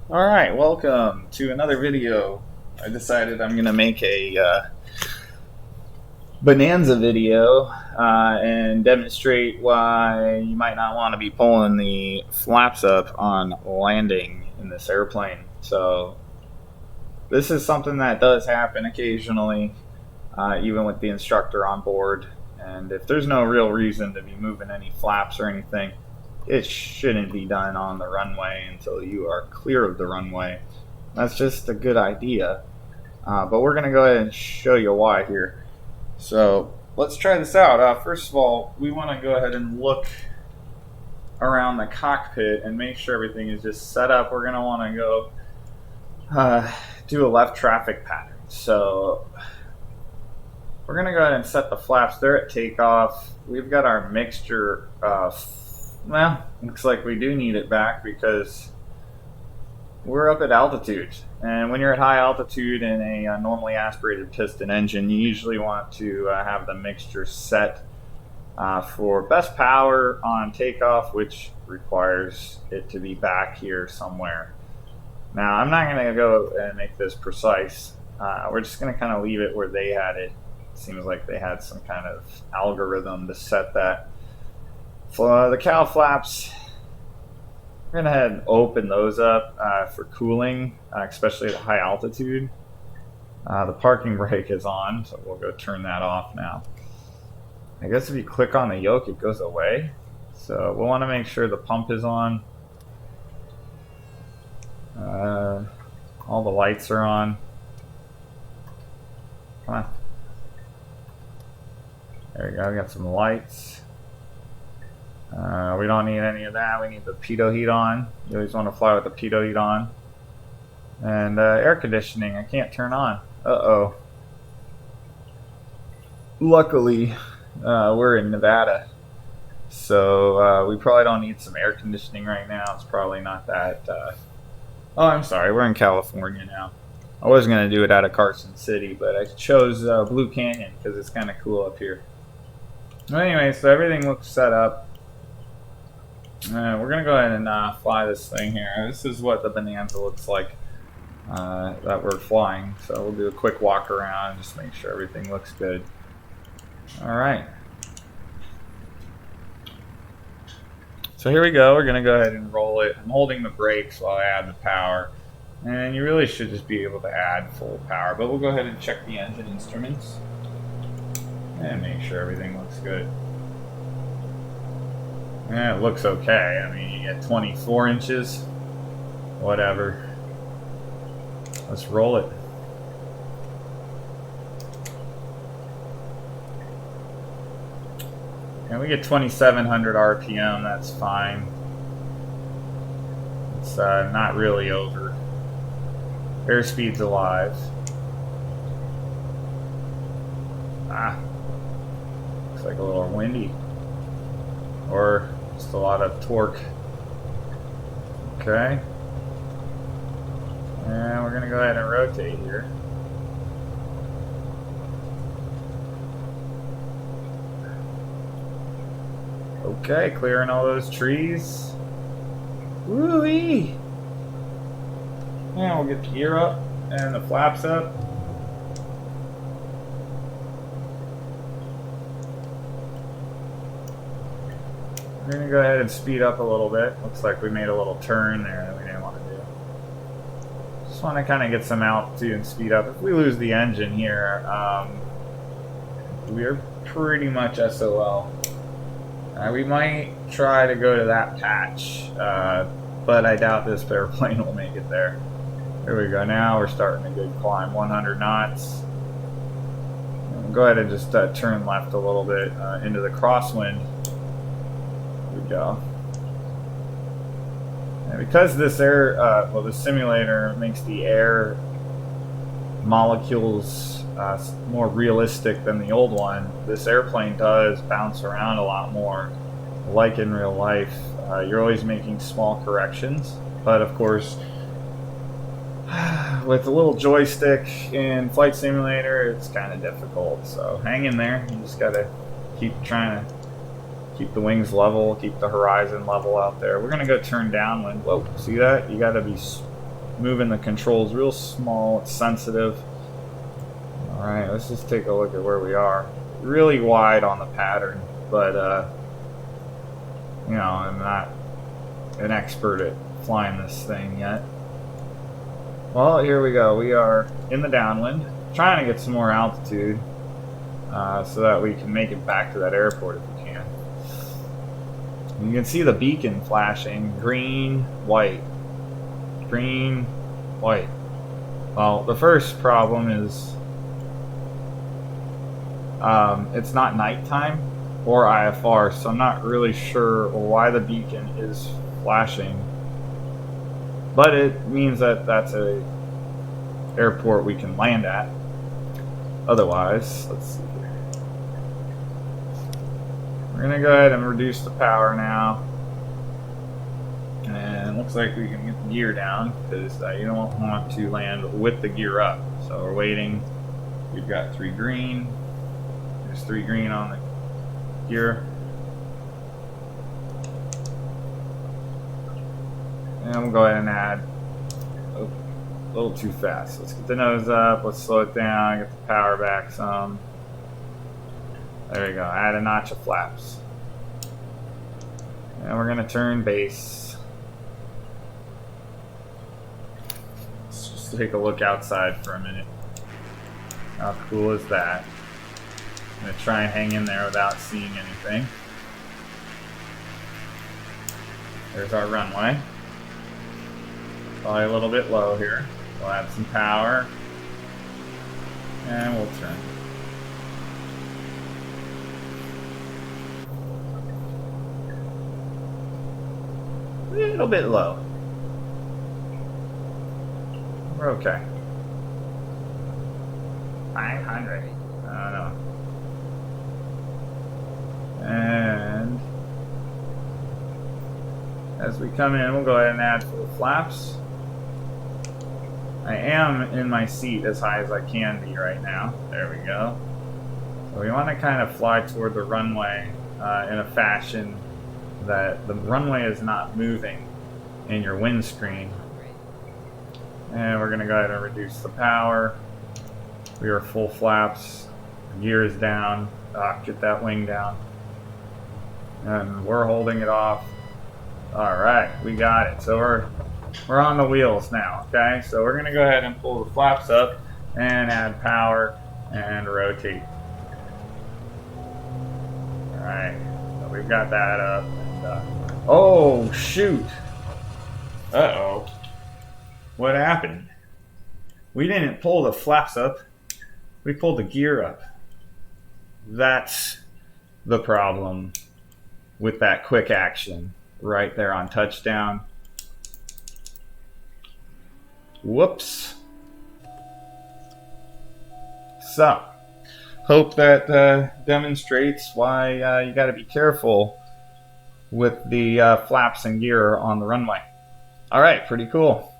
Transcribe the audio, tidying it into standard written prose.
Alright, welcome to another video. I decided I'm going to make a Bonanza video and demonstrate why you might not want to be pulling the flaps up on landing in this airplane. So this is something that does happen occasionally, even with the instructor on board. And if there's no real reason to be moving any flaps or anything, it shouldn't be done on the runway until you are clear of the runway. That's just a good idea. But we're going to go ahead and show you why here. So let's try this out. First of all, we want to go ahead and look around the cockpit and make sure everything is just set up. We're going to want to go do a left traffic pattern. So we're going to go ahead and set the flaps there at takeoff. We've got our mixture. Well, looks like we do need it back because we're up at altitude. And when you're at high altitude in a normally aspirated piston engine, you usually want to have the mixture set for best power on takeoff, which requires it to be back here somewhere. Now, I'm not going to go and make this precise. We're just going to kind of leave it where they had it. Seems like they had some kind of algorithm to set that. For the cowl flaps, we're going to head and open those up for cooling, especially at high altitude. The parking brake is on, so we'll go turn that off now. I guess if you click on the yoke, it goes away. So we'll want to make sure the pump is on. All the lights are on. Come on. There we go, we got some lights. We don't need any of that. We need the pitot heat on. You always want to fly with the pitot heat on. And air conditioning, I can't turn on. Uh-oh. Luckily, we're in Nevada. So we probably don't need some air conditioning right now. It's probably not that... Oh, I'm sorry. We're in California now. I was going to do it out of Carson City, but I chose Blue Canyon because it's kind of cool up here. Anyway, so everything looks set up. We're going to go ahead and fly this thing here. This is what the Bonanza looks like that we're flying. So we'll do a quick walk around and just make sure everything looks good. Alright. So here we go. We're going to go ahead and roll it. I'm holding the brakes while I add the power. And you really should just be able to add full power. But we'll go ahead and check the engine instruments. And make sure everything looks good. Yeah, it looks okay. I mean, you get 24 inches. Whatever. Let's roll it. And we get 2,700 RPM. That's fine. It's not really over. Airspeed's alive. Looks like a little windy. Or just a lot of torque. Okay. And we're going to go ahead and rotate here. Okay, clearing all those trees. Woo-wee! And we'll get the gear up and the flaps up. We're going to go ahead and speed up a little bit. Looks like we made a little turn there that we didn't want to do. Just want to kind of get some altitude and speed up. If we lose the engine here, we're pretty much SOL. We might try to go to that patch, but I doubt this airplane will make it there. There we go. Now we're starting a good climb, 100 knots. Go ahead and just turn left a little bit into the crosswind. There we go. And because this the simulator makes the air molecules more realistic than the old one, this airplane does bounce around a lot more, like in real life. You're always making small corrections, but of course, with a little joystick in Flight Simulator, it's kind of difficult. So hang in there. You just gotta keep trying to keep the wings level, keep the horizon level out there. We're gonna go turn downwind. Whoa, see that? You gotta be moving the controls real small. It's sensitive. All right, let's just take a look at where we are. Really wide on the pattern, but you know, I'm not an expert at flying this thing yet. Well, here we go. We are in the downwind, trying to get some more altitude so that we can make it back to that airport if we can. And you can see the beacon flashing green, white, green, white. Well, the first problem is it's not nighttime or IFR, so I'm not really sure why the beacon is flashing. But it means that that's a airport we can land at. Otherwise, let's see here. We're gonna go ahead and reduce the power now. And it looks like we can get the gear down because you don't want to land with the gear up. So we're waiting. We've got 3 green. There's 3 green on the gear. And we'll go ahead and add, oh, a little too fast. Let's get the nose up, let's slow it down, get the power back some. There we go, add a notch of flaps. And we're gonna turn base. Let's just take a look outside for a minute. How cool is that? I'm gonna try and hang in there without seeing anything. There's our runway. Probably a little bit low here. We'll add some power. And we'll turn. A little bit low. We're okay. 500. I don't know. And as we come in, we'll go ahead and add full flaps. I am in my seat as high as I can be right now. There we go. So we want to kind of fly toward the runway in a fashion that the runway is not moving in your windscreen. And we're going to go ahead and reduce the power. We are full flaps. Gears down. Get that wing down. And we're holding it off. Alright, we got it. So we're on the wheels now, okay? So we're going to go ahead and pull the flaps up and add power and rotate. Alright, so we've got that up. And, oh, shoot! Uh-oh. What happened? We didn't pull the flaps up. We pulled the gear up. That's the problem with that quick action right there on touchdown. Whoops. So, hope that demonstrates why you got to be careful with the flaps and gear on the runway. All right, pretty cool.